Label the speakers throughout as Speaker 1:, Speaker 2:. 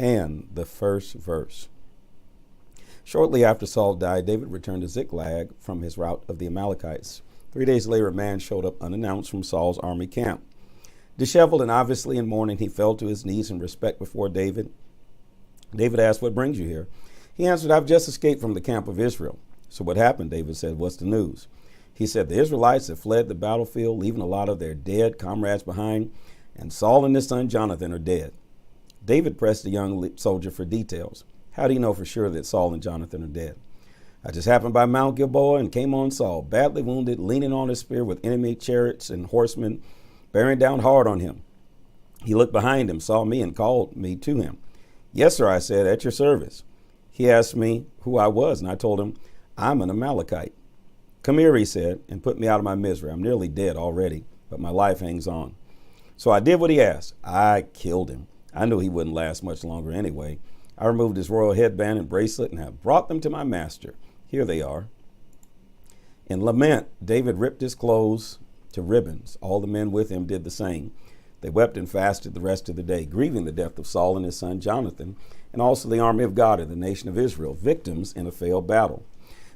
Speaker 1: and the first verse. Shortly after Saul died, David returned to Ziklag from his rout of the Amalekites. 3 days later, a man showed up unannounced from Saul's army camp. Disheveled and obviously in mourning, he fell to his knees in respect before David. David asked, "What brings you here?" He answered, "I've just escaped from the camp of Israel." "So what happened?" David said. "What's the news?" He said, "The Israelites have fled the battlefield, leaving a lot of their dead comrades behind, and Saul and his son Jonathan are dead." David pressed the young soldier for details. "How do you know for sure that Saul and Jonathan are dead?" "I just happened by Mount Gilboa and came on Saul, badly wounded, leaning on his spear with enemy chariots and horsemen bearing down hard on him. He looked behind him, saw me, and called me to him. 'Yes, sir,' I said, 'at your service.' He asked me who I was, and I told him, 'I'm an Amalekite.' 'Come here,' he said, and put me out of my misery. I'm nearly dead already, but my life hangs on.' So I did what he asked. I killed him. I knew he wouldn't last much longer anyway. I removed his royal headband and bracelet and have brought them to my master. Here they are." In lament, David ripped his clothes to ribbons. All the men with him did the same. They wept and fasted the rest of the day, grieving the death of Saul and his son Jonathan, and also the army of God and the nation of Israel, victims in a failed battle.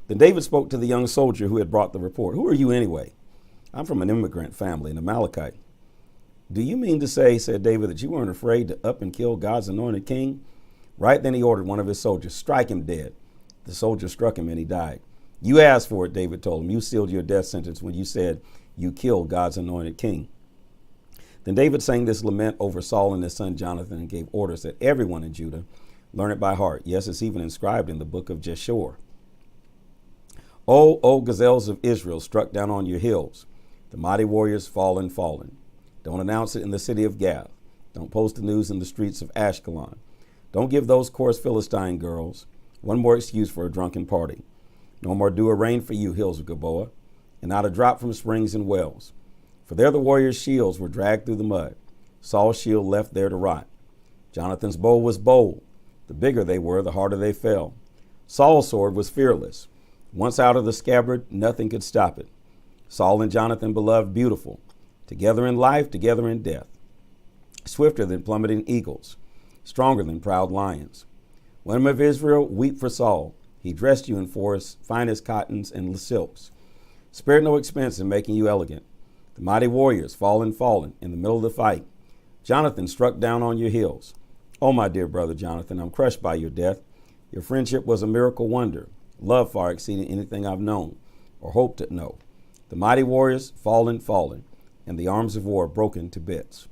Speaker 1: Then David spoke to the young soldier who had brought the report. "Who are you anyway?" "I'm from an immigrant family, an Amalekite." "Do you mean to say," said David, "that you weren't afraid to up and kill God's anointed king?" Right then he ordered one of his soldiers, "Strike him dead." The soldier struck him and he died. "You asked for it," David told him. "You sealed your death sentence when you said you killed God's anointed king." Then David sang this lament over Saul and his son Jonathan and gave orders that everyone in Judah learn it by heart. Yes, it's even inscribed in the book of Jeshurun. O gazelles of Israel, struck down on your hills, the mighty warriors fallen, fallen. Don't announce it in the city of Gath. Don't post the news in the streets of Ashkelon. Don't give those coarse Philistine girls one more excuse for a drunken party. No more dew or rain for you, hills of Gilboa, and not a drop from springs and wells. For there the warriors' shields were dragged through the mud, Saul's shield left there to rot. Jonathan's bow was bold. The bigger they were, the harder they fell. Saul's sword was fearless. Once out of the scabbard, nothing could stop it. Saul and Jonathan, beloved, beautiful, together in life, together in death. Swifter than plummeting eagles, stronger than proud lions. Women of Israel, weep for Saul. He dressed you in finest cottons and silks, spared no expense in making you elegant. The mighty warriors, fallen, fallen, in the middle of the fight. Jonathan struck down on your hills. Oh, my dear brother Jonathan, I'm crushed by your death. Your friendship was a miracle wonder, love far exceeding anything I've known or hoped to know. The mighty warriors, fallen, fallen, and the arms of war broken to bits.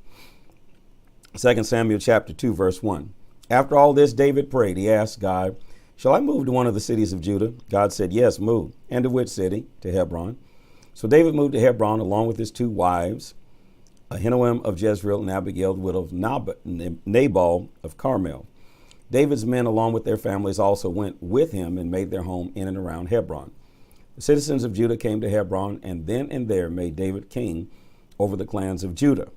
Speaker 1: 2 Samuel chapter 2, verse 1. After all this, David prayed. He asked God, "Shall I move to one of the cities of Judah?" God said, "Yes, move." "And to which city?" "To Hebron." So David moved to Hebron along with his two wives, Ahinoam of Jezreel and Abigail, the widow of Nabal of Carmel. David's men, along with their families, also went with him and made their home in and around Hebron. The citizens of Judah came to Hebron and then and there made David king over the clans of Judah.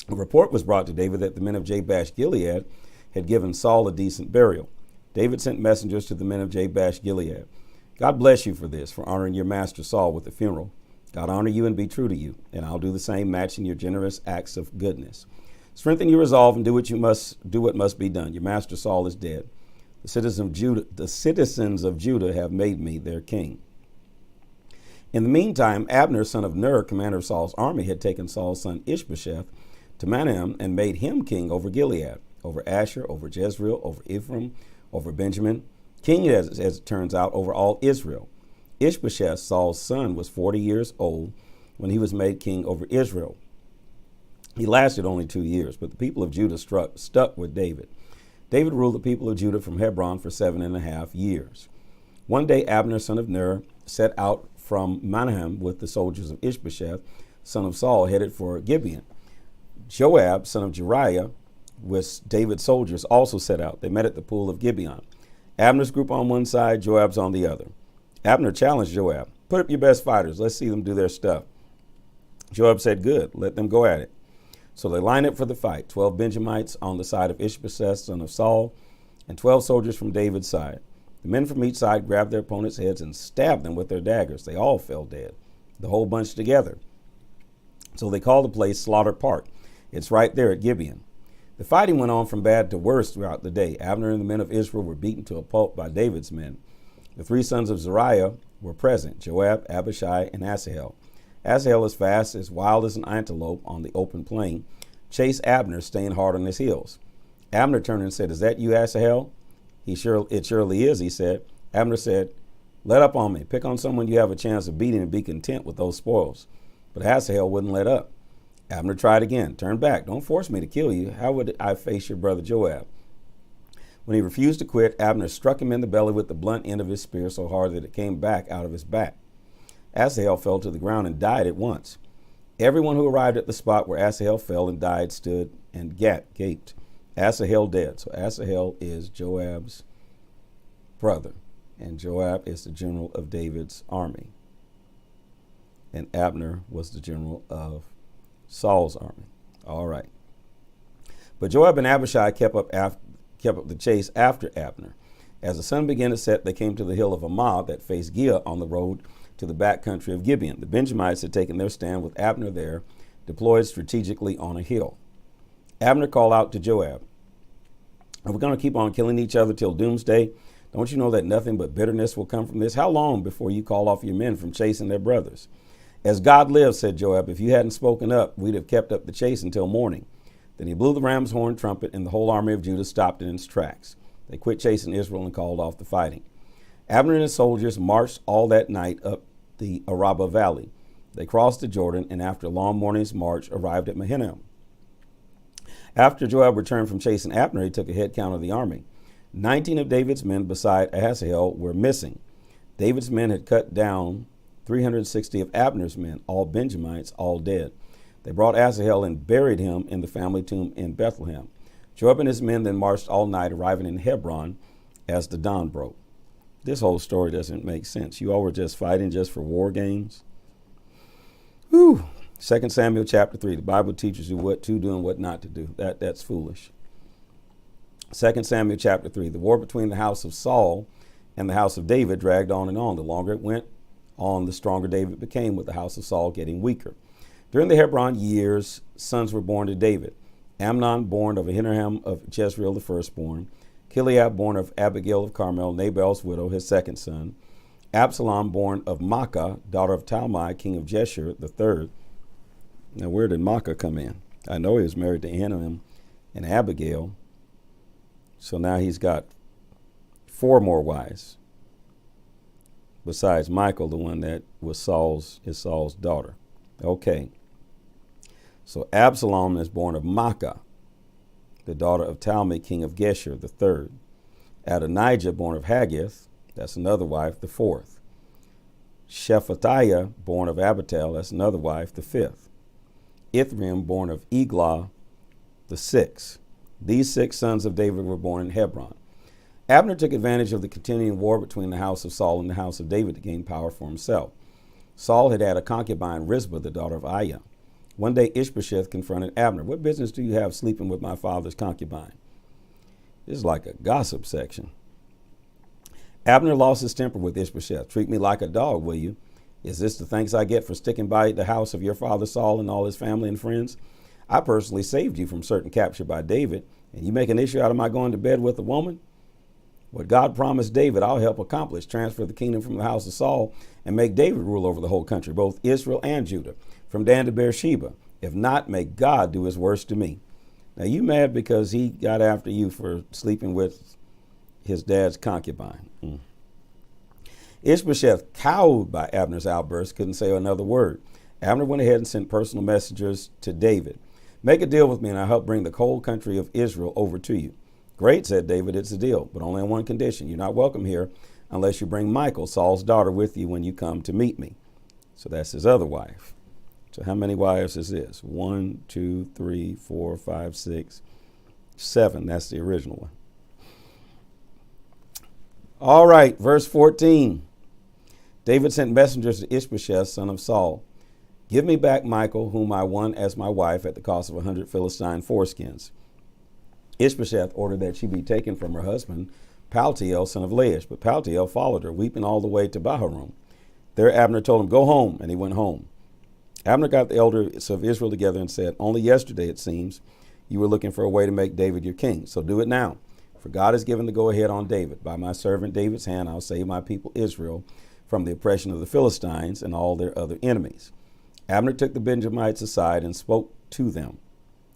Speaker 1: A report was brought to David that the men of Jabesh Gilead had given Saul a decent burial. David sent messengers to the men of Jabesh Gilead. "God bless you for this, for honoring your master Saul with a funeral. God honor you and be true to you, and I'll do the same, matching your generous acts of goodness. Strengthen your resolve and do what must be done. Your master Saul is dead. The citizens of Judah have made me their king." In the meantime, Abner, son of Ner, commander of Saul's army, had taken Saul's son Ishbosheth to Mahanaim and made him king over Gilead, over Asher, over Jezreel, over Ephraim, over Benjamin, king, as it turns out, over all Israel. Ishbosheth, Saul's son, was 40 years old when he was made king over Israel. He lasted only 2 years, but the people of Judah stuck with David. David ruled the people of Judah from Hebron for 7.5 years. One day, Abner, son of Ner, set out from Mahanaim with the soldiers of Ishbosheth, son of Saul, headed for Gibeon. Joab, son of Jeriah, with David's soldiers, also set out. They met at the pool of Gibeon. Abner's group on one side, Joab's on the other. Abner challenged Joab, "Put up your best fighters. Let's see them do their stuff." Joab said, "Good, let them go at it." So they lined up for the fight, 12 Benjamites on the side of Ishbosheth, son of Saul, and 12 soldiers from David's side. The men from each side grabbed their opponents' heads and stabbed them with their daggers. They all fell dead, the whole bunch together. So they called the place Slaughter Park. It's right there at Gibeon. The fighting went on from bad to worse throughout the day. Abner and the men of Israel were beaten to a pulp by David's men. The three sons of Zeruiah were present, Joab, Abishai, and Asahel. Asahel, as fast, as wild as an antelope on the open plain, chased Abner, staying hard on his heels. Abner turned and said, "Is that you, Asahel?" "It surely is," he said. Abner said, "Let up on me. Pick on someone you have a chance of beating and be content with those spoils." But Asahel wouldn't let up. Abner tried again. "Turn back. Don't force me to kill you. How would I face your brother Joab?" When he refused to quit, Abner struck him in the belly with the blunt end of his spear so hard that it came back out of his back. Asahel fell to the ground and died at once. Everyone who arrived at the spot where Asahel fell and died stood and gaped. Asahel dead. So Asahel is Joab's brother, and Joab is the general of David's army, and Abner was the general of Saul's army. All right. But Joab and Abishai kept up the chase after Abner. As the sun began to set, they came to the hill of Ammah that faced Giah on the road to the back country of Gibeon. The Benjamites had taken their stand with Abner there, deployed strategically on a hill. Abner called out to Joab, "Are we going to keep on killing each other till doomsday? Don't you know that nothing but bitterness will come from this? How long before you call off your men from chasing their brothers?" "As God lives," said Joab, "if you hadn't spoken up, we'd have kept up the chase until morning." Then he blew the ram's horn trumpet, and the whole army of Judah stopped in its tracks. They quit chasing Israel and called off the fighting. Abner and his soldiers marched all that night up the Arabah Valley. They crossed the Jordan, and after a long morning's march, arrived at Mahanaim. After Joab returned from chasing Abner, he took a head count of the army. 19 of David's men beside Asahel were missing. David's men had cut down 360 of Abner's men, all Benjamites, all dead. They brought Asahel and buried him in the family tomb in Bethlehem. Joab and his men then marched all night, arriving in Hebron as the dawn broke. This whole story doesn't make sense. You all were just fighting just for war games? Whew. 2 Samuel chapter 3. The Bible teaches you what to do and what not to do. That's foolish. 2 Samuel chapter 3. The war between the house of Saul and the house of David dragged on and on. The longer it went on, the stronger David became, with the house of Saul getting weaker. During the Hebron years, sons were born to David. Amnon, born of Ahinoam of Jezreel, the firstborn. Chileab, born of Abigail of Carmel, Nabal's widow, his second son. Absalom, born of Maacah, daughter of Talmai, king of Geshur, the third. Now, where did Maacah come in? I know he was married to Ahinoam and Abigail. So now he's got 4 more wives, besides Michal, the one that was Saul's daughter. Okay. So Absalom is born of Maacah, the daughter of Talmai, king of Geshur, the third. Adonijah, born of Haggith, that's another wife, the fourth. Shephatiah, born of Abital, that's another wife, the fifth. Ithream, born of Eglah, the sixth. These 6 sons of David were born in Hebron. Abner took advantage of the continuing war between the house of Saul and the house of David to gain power for himself. Saul had a concubine, Rizbah, the daughter of Aiah. One day Ishbosheth confronted Abner. "What business do you have sleeping with my father's concubine?" This is like a gossip section. Abner lost his temper with Ishbosheth. "Treat me like a dog, will you? Is this the thanks I get for sticking by the house of your father Saul and all his family and friends? I personally saved you from certain capture by David, and you make an issue out of my going to bed with a woman? What God promised David, I'll help accomplish: transfer the kingdom from the house of Saul and make David rule over the whole country, both Israel and Judah, from Dan to Beersheba. If not, may God do his worst to me." Now, you mad because he got after you for sleeping with his dad's concubine. Ishbosheth, cowed by Abner's outburst, couldn't say another word. Abner went ahead and sent personal messengers to David. "Make a deal with me and I'll help bring the whole country of Israel over to you." "Great," said David, "it's a deal, but only on one condition. You're not welcome here unless you bring Michal, Saul's daughter, with you when you come to meet me." So that's his other wife. So how many wives is this? 1, 2, 3, 4, 5, 6, 7. That's the original one. All right, verse 14. David sent messengers to Ishbosheth, son of Saul. "Give me back Michal, whom I won as my wife at the cost of 100 Philistine foreskins." Ishbosheth ordered that she be taken from her husband, Paltiel, son of Laish, but Paltiel followed her, weeping all the way to Bahurim. There Abner told him, "Go home," and he went home. Abner got the elders of Israel together and said, "Only yesterday, it seems, you were looking for a way to make David your king. So do it now. For God has given the go-ahead on David. By my servant David's hand, I'll save my people Israel from the oppression of the Philistines and all their other enemies. Abner took the Benjamites aside and spoke to them.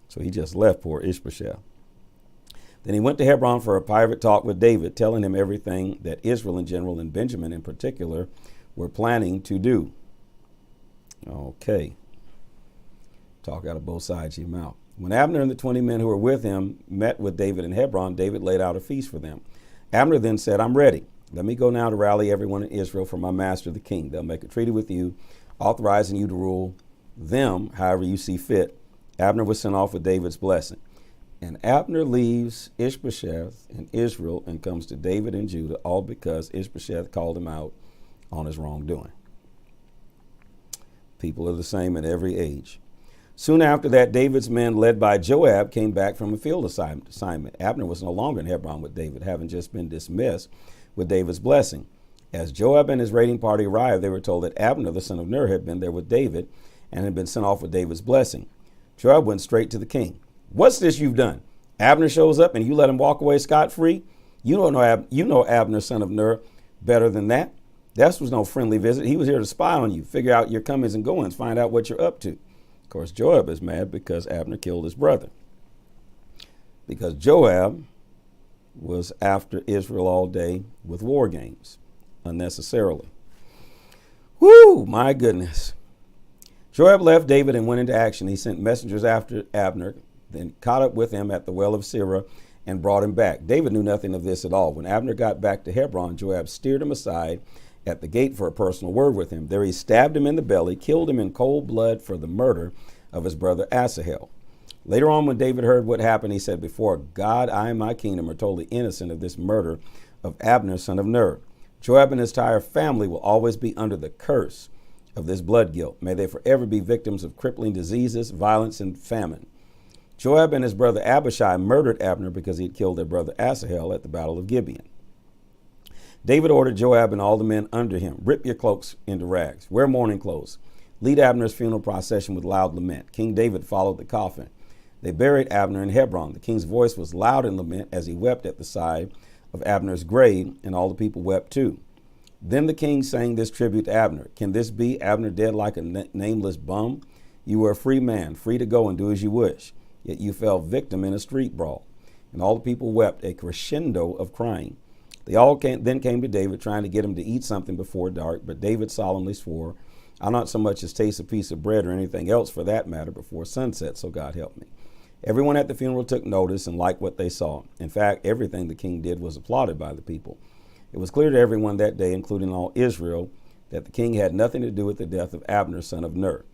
Speaker 1: So he just left poor Ishbosheth. Then he went to Hebron for a private talk with David, telling him everything that Israel in general and Benjamin in particular were planning to do. Okay. Talk out of both sides of your mouth. When Abner and the 20 men who were with him met with David in Hebron, David laid out a feast for them. Abner then said, I'm ready. Let me go now to rally everyone in Israel for my master the king. They'll make a treaty with you, authorizing you to rule them however you see fit. Abner was sent off with David's blessing. And Abner leaves Ishbosheth in Israel and comes to David in Judah, all because Ishbosheth called him out on his wrongdoing. People are the same in every age. Soon after that, David's men, led by Joab, came back from a field assignment. Abner was no longer in Hebron with David, having just been dismissed with David's blessing. As Joab and his raiding party arrived, they were told that Abner, the son of Ner, had been there with David and had been sent off with David's blessing. Joab went straight to the king. What's this you've done? Abner shows up and you let him walk away scot-free? You know Abner, son of Ner, better than that. That was no friendly visit. He was here to spy on you, figure out your comings and goings, find out what you're up to. Of course, Joab is mad because Abner killed his brother. Because Joab was after Israel all day with war games, unnecessarily. Whoo, my goodness. Joab left David and went into action. He sent messengers after Abner, then caught up with him at the well of Sirah and brought him back. David knew nothing of this at all. When Abner got back to Hebron, Joab steered him aside at the gate for a personal word with him. There he stabbed him in the belly, killed him in cold blood for the murder of his brother Asahel. Later on, when David heard what happened, he said, before God, I and my kingdom are totally innocent of this murder of Abner, son of Ner. Joab and his entire family will always be under the curse of this blood guilt. May they forever be victims of crippling diseases, violence, and famine. Joab and his brother Abishai murdered Abner because he had killed their brother Asahel at the Battle of Gibeon. David ordered Joab and all the men under him, rip your cloaks into rags, wear mourning clothes, lead Abner's funeral procession with loud lament. King David followed the coffin. They buried Abner in Hebron. The king's voice was loud in lament as he wept at the side of Abner's grave, and all the people wept too. Then the king sang this tribute to Abner. Can this be Abner dead like a nameless bum? You were a free man, free to go and do as you wish, yet you fell victim in a street brawl. And all the people wept, a crescendo of crying. They all then came to David, trying to get him to eat something before dark, but David solemnly swore, I'll not so much as taste a piece of bread or anything else for that matter before sunset, so God help me. Everyone at the funeral took notice and liked what they saw. In fact, everything the king did was applauded by the people. It was clear to everyone that day, including all Israel, that the king had nothing to do with the death of Abner, son of Ner.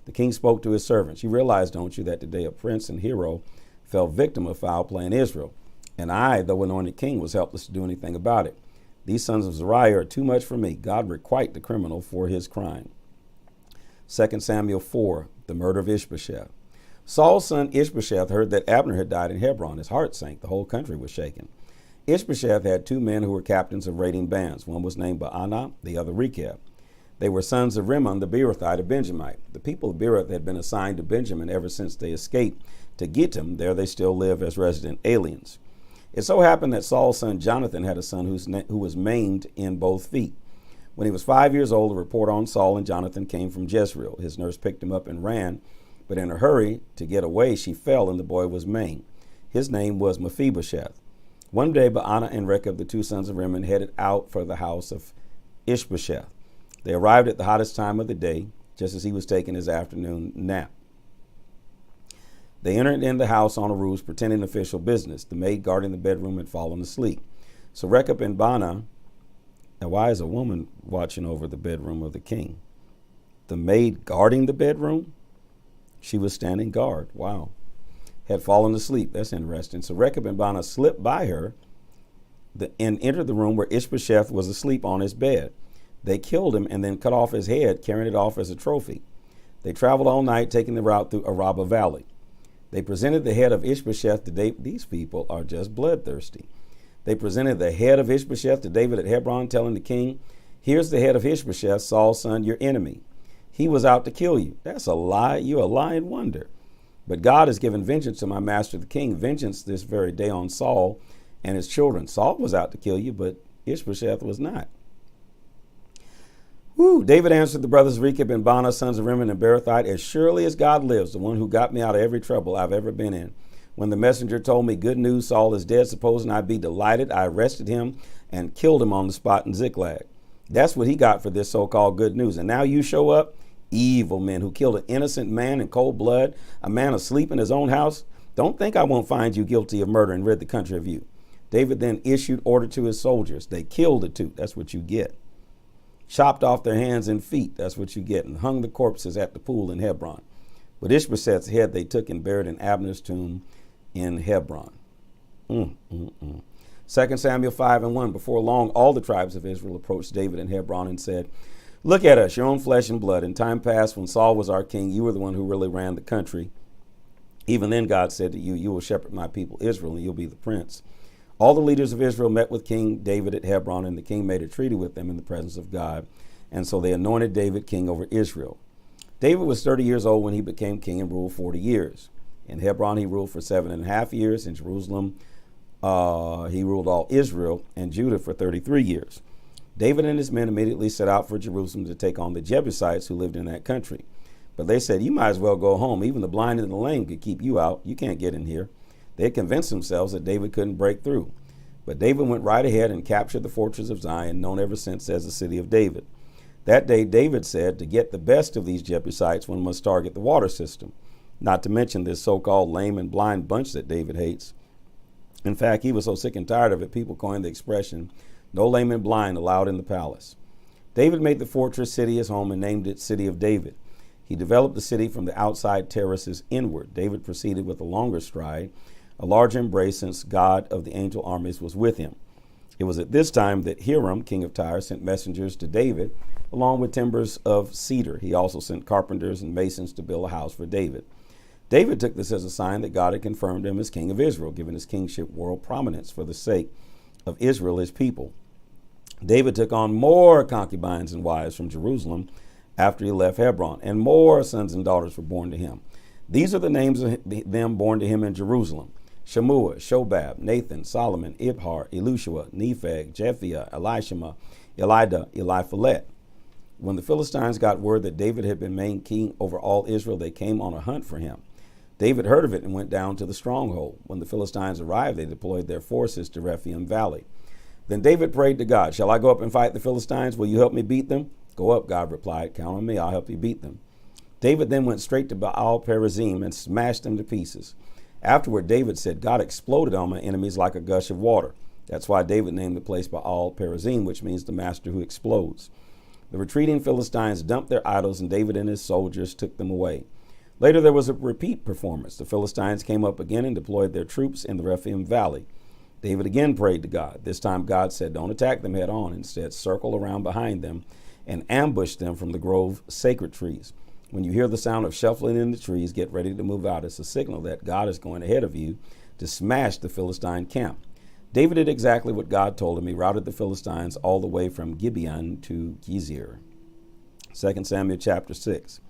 Speaker 1: The king spoke to his servants. You realize, don't you, that today a prince and hero fell victim of foul play in Israel, and I, though anointed king, was helpless to do anything about it. These sons of Zeruiah are too much for me. God requite the criminal for his crime. 2 Samuel 4, the murder of Ishbosheth. Saul's son Ishbosheth heard that Abner had died in Hebron. His heart sank. The whole country was shaken. Ishbosheth had two men who were captains of raiding bands. One was named Baanah, the other Rechab. They were sons of Rimmon, the Beerothite, a Benjamite. The people of Beeroth had been assigned to Benjamin ever since they escaped to Gittim. There they still live as resident aliens. It so happened that Saul's son Jonathan had a son who was maimed in both feet. When he was 5 years old, a report on Saul and Jonathan came from Jezreel. His nurse picked him up and ran, but in a hurry to get away, she fell and the boy was maimed. His name was Mephibosheth. One day, Baanah and Rechab, the two sons of Rimmon, headed out for the house of Ishbosheth. They arrived at the hottest time of the day, just as he was taking his afternoon nap. They entered in the house on a ruse, pretending official business. The maid guarding the bedroom had fallen asleep. So Rechab and Baanah, now why is a woman watching over the bedroom of the king? The maid guarding the bedroom? She was standing guard. Wow. Had fallen asleep. That's interesting. So Rechab and Baanah slipped by her and entered the room where Ishbosheth was asleep on his bed. They killed him and then cut off his head, carrying it off as a trophy. They traveled all night, taking the route through Araba Valley. They presented the head of Ishbosheth to David. These people are just bloodthirsty. They presented the head of Ishbosheth to David at Hebron, telling the king, here's the head of Ishbosheth, Saul's son, your enemy. He was out to kill you. That's a lie. You're a lying wonder. But God has given vengeance to my master the king, vengeance this very day on Saul and his children. Saul was out to kill you, but Ishbosheth was not. David answered the brothers of Rechab and Baanah, sons of Rimmon and Beerothite, as surely as God lives, the one who got me out of every trouble I've ever been in. When the messenger told me, good news, Saul is dead, supposing I'd be delighted, I arrested him and killed him on the spot in Ziklag. That's what he got for this so-called good news. And now you show up, evil men who killed an innocent man in cold blood, a man asleep in his own house. Don't think I won't find you guilty of murder and rid the country of you. David then issued order to his soldiers. They killed the two. That's what you get. Chopped off their hands and feet. That's what you get. And hung the corpses at the pool in Hebron. But Ishbosheth's head they took and buried in Abner's tomb in Hebron. 2 Samuel 5:1. Before long, all the tribes of Israel approached David in Hebron and said, look at us, your own flesh and blood. In time past, when Saul was our king, you were the one who really ran the country. Even then, God said to you, you will shepherd my people Israel, and you'll be the prince. All the leaders of Israel met with King David at Hebron, and the king made a treaty with them in the presence of God. And so they anointed David king over Israel. David was 30 years old when he became king and ruled 40 years. In Hebron, he ruled for 7.5 years. In Jerusalem, he ruled all Israel and Judah for 33 years. David and his men immediately set out for Jerusalem to take on the Jebusites who lived in that country. But they said, you might as well go home. Even the blind and the lame could keep you out. You can't get in here. They had convinced themselves that David couldn't break through. But David went right ahead and captured the fortress of Zion, known ever since as the city of David. That day, David said, to get the best of these Jebusites, one must target the water system, not to mention this so-called lame and blind bunch that David hates. In fact, he was so sick and tired of it, people coined the expression, no lame and blind allowed in the palace. David made the fortress city his home and named it City of David. He developed the city from the outside terraces inward. David proceeded with a longer stride, a larger embrace, since God of the angel armies was with him. It was at this time that Hiram, king of Tyre, sent messengers to David, along with timbers of cedar. He also sent carpenters and masons to build a house for David. David took this as a sign that God had confirmed him as king of Israel, giving his kingship world prominence for the sake of Israel, his people. David took on more concubines and wives from Jerusalem after he left Hebron, and more sons and daughters were born to him. These are the names of them born to him in Jerusalem: Shemua, Shobab, Nathan, Solomon, Ibhar, Elushua, Nepheg, Jephiah, Elishama, Elida, Eliphalet. When the Philistines got word that David had been made king over all Israel, they came on a hunt for him. David heard of it and went down to the stronghold. When the Philistines arrived, they deployed their forces to Rephaim Valley. Then David prayed to God, shall I go up and fight the Philistines? Will you help me beat them? Go up, God replied. Count on me, I'll help you beat them. David then went straight to Baal Perazim and smashed them to pieces. Afterward, David said, God exploded on my enemies like a gush of water. That's why David named the place Baal Perazim, which means the master who explodes. The retreating Philistines dumped their idols, and David and his soldiers took them away. Later, there was a repeat performance. The Philistines came up again and deployed their troops in the Rephaim Valley. David again prayed to God. This time, God said, don't attack them head on. Instead, circle around behind them and ambush them from the grove sacred trees. When you hear the sound of shuffling in the trees, get ready to move out. It's a signal that God is going ahead of you to smash the Philistine camp. David did exactly what God told him. He routed the Philistines all the way from Gibeon to Gezer. 2 Samuel chapter 6.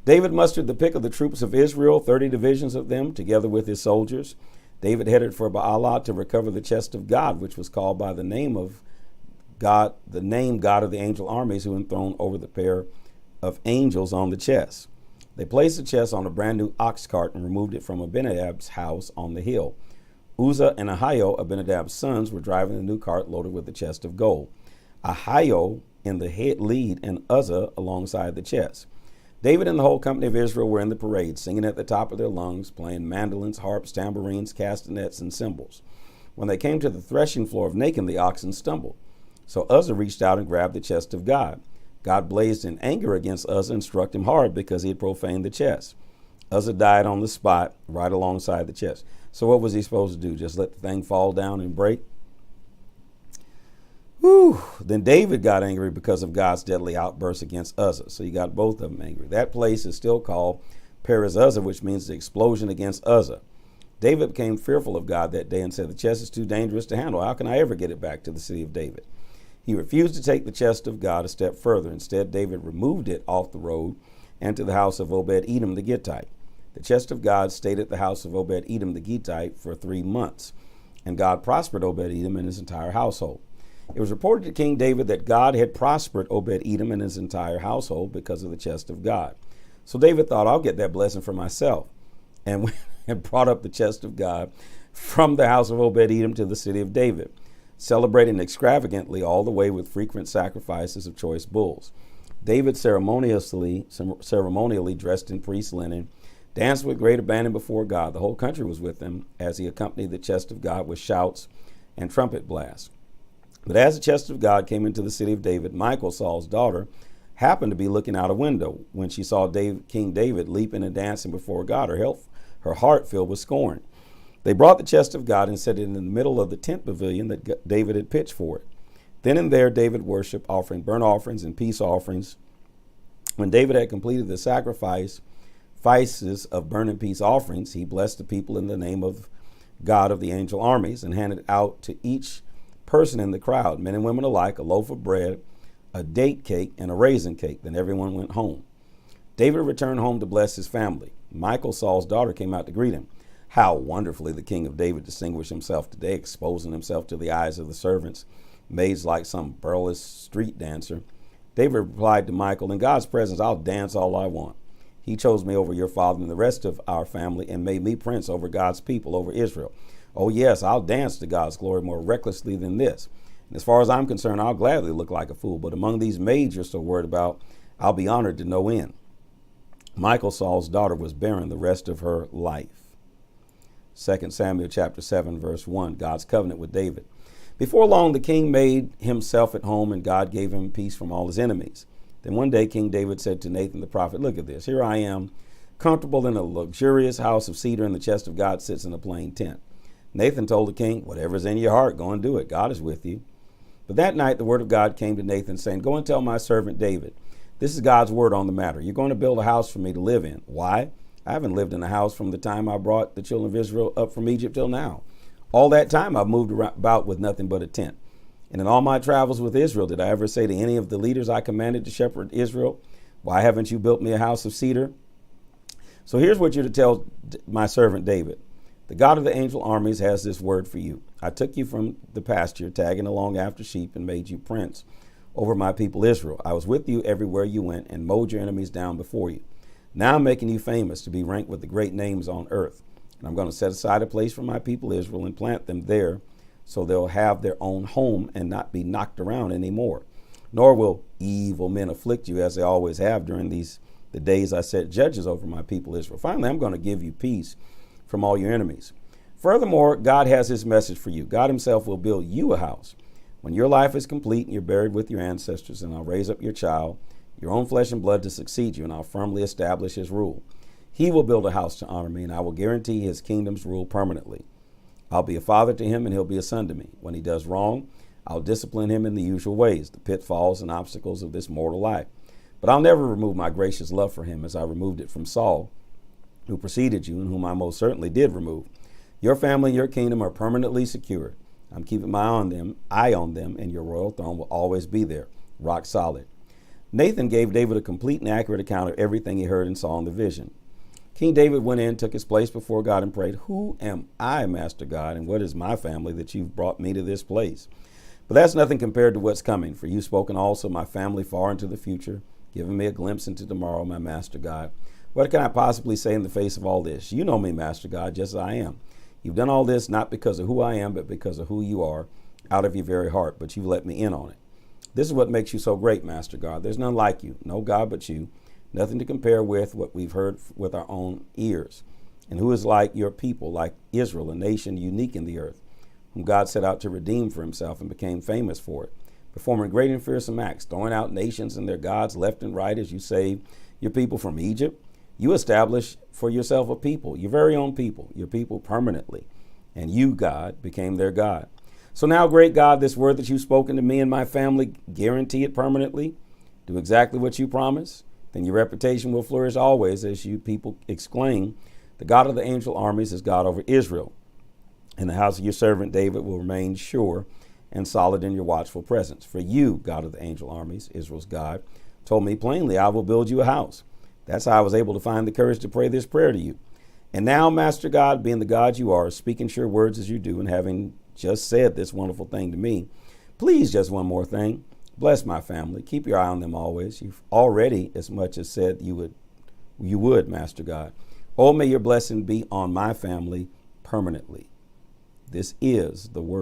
Speaker 1: David mustered the pick of the troops of Israel, 30 divisions of them, together with his soldiers. David headed for Baalah to recover the chest of God, which was called by the name of God, the name God of the angel armies, who enthroned over the pair of angels on the chest. They placed the chest on a brand new ox cart and removed it from Abinadab's house on the hill. Uzzah and Ahio, Abinadab's sons, were driving the new cart loaded with the chest of gold. Ahio in the head lead and Uzzah alongside the chest. David and the whole company of Israel were in the parade, singing at the top of their lungs, playing mandolins, harps, tambourines, castanets, and cymbals. When they came to the threshing floor of Nacon, the oxen stumbled. So Uzzah reached out and grabbed the chest of God. God blazed in anger against Uzzah and struck him hard because he had profaned the chest. Uzzah died on the spot, right alongside the chest. So what was he supposed to do? Just let the thing fall down and break? Then David got angry because of God's deadly outburst against Uzzah. So you got both of them angry. That place is still called Perez Uzzah, which means the explosion against Uzzah. David became fearful of God that day and said, the chest is too dangerous to handle. How can I ever get it back to the city of David? He refused to take the chest of God a step further. Instead, David removed it off the road and to the house of Obed-Edom the Gittite. The chest of God stayed at the house of Obed-Edom the Gittite for 3 months, and God prospered Obed-Edom and his entire household. It was reported to King David that God had prospered Obed-Edom and his entire household because of the chest of God. So David thought, I'll get that blessing for myself, and brought up the chest of God from the house of Obed-Edom to the city of David, celebrating extravagantly all the way with frequent sacrifices of choice bulls. David ceremonially dressed in priest's linen, danced with great abandon before God. The whole country was with him as he accompanied the chest of God with shouts and trumpet blasts. But as the chest of God came into the city of David, Michal, Saul's daughter, happened to be looking out a window when she saw King David leaping and dancing before God, her heart filled with scorn. They brought the chest of God and set it in the middle of the tent pavilion that David had pitched for it. Then and there David worshiped, offering burnt offerings and peace offerings. When David had completed the sacrifices of burnt and peace offerings, he blessed the people in the name of God of the angel armies and handed out to each person in the crowd, men and women alike, a loaf of bread, a date cake, and a raisin cake. Then everyone went home. David returned home to bless his family. Michal, Saul's daughter, came out to greet him. How wonderfully the king of David distinguished himself today, exposing himself to the eyes of the servants, maids like some burlesque street dancer. David replied to Michal, in God's presence, I'll dance all I want. He chose me over your father and the rest of our family and made me prince over God's people, over Israel. Oh, yes, I'll dance to God's glory more recklessly than this. And as far as I'm concerned, I'll gladly look like a fool. But among these maids you're so worried about, I'll be honored to no end. Michal, Saul's daughter, was barren the rest of her life. 2 Samuel chapter 7, verse 1, God's covenant with David. Before long, the king made himself at home, and God gave him peace from all his enemies. Then one day, King David said to Nathan the prophet, look at this. Here I am, comfortable in a luxurious house of cedar, and the chest of God sits in a plain tent. Nathan told the king, whatever's in your heart, go and do it. God is with you. But that night, the word of God came to Nathan, saying, go and tell my servant David, this is God's word on the matter. You're going to build a house for me to live in. Why? I haven't lived in a house from the time I brought the children of Israel up from Egypt till now. All that time I've moved about with nothing but a tent. And in all my travels with Israel, did I ever say to any of the leaders I commanded to shepherd Israel, why haven't you built me a house of cedar? So here's what you're to tell my servant David. The God of the angel armies has this word for you. I took you from the pasture, tagging along after sheep, and made you prince over my people Israel. I was with you everywhere you went and mowed your enemies down before you. Now I'm making you famous to be ranked with the great names on earth. And I'm going to set aside a place for my people Israel and plant them there so they'll have their own home and not be knocked around anymore. Nor will evil men afflict you as they always have during the days I set judges over my people Israel. Finally, I'm going to give you peace from all your enemies. Furthermore, God has his message for you. God himself will build you a house. When your life is complete and you're buried with your ancestors, and I'll raise up your child, your own flesh and blood, to succeed you, and I'll firmly establish his rule. He will build a house to honor me, and I will guarantee his kingdom's rule permanently. I'll be a father to him, and he'll be a son to me. When he does wrong, I'll discipline him in the usual ways, the pitfalls and obstacles of this mortal life. But I'll never remove my gracious love for him as I removed it from Saul, who preceded you, and whom I most certainly did remove. Your family and your kingdom are permanently secured. I'm keeping my eye on them, and your royal throne will always be there, rock solid. Nathan gave David a complete and accurate account of everything he heard and saw in the vision. King David went in, took his place before God, and prayed, who am I, Master God, and what is my family that you've brought me to this place? But that's nothing compared to what's coming, for you've spoken also my family far into the future, giving me a glimpse into tomorrow, my Master God. What can I possibly say in the face of all this? You know me, Master God, just as I am. You've done all this not because of who I am, but because of who you are, out of your very heart, but you've let me in on it. This is what makes you so great, Master God. There's none like you, no God but you, nothing to compare with what we've heard with our own ears. And who is like your people, like Israel, a nation unique in the earth, whom God set out to redeem for himself and became famous for it, performing great and fearsome acts, throwing out nations and their gods left and right as you saved your people from Egypt. You established for yourself a people, your very own people, your people permanently. And you, God, became their God. So now, great God, this word that you've spoken to me and my family, guarantee it permanently. Do exactly what you promise. Then your reputation will flourish always as you people exclaim, the God of the angel armies is God over Israel. And the house of your servant David will remain sure and solid in your watchful presence. For you, God of the angel armies, Israel's God, told me plainly, I will build you a house. That's how I was able to find the courage to pray this prayer to you. And now, Master God, being the God you are, speaking sure words as you do, and having just said this wonderful thing to me, please, just one more thing. Bless my family. Keep your eye on them always. You've already as much as said you would, Master God. Oh, may your blessing be on my family permanently. This is the word.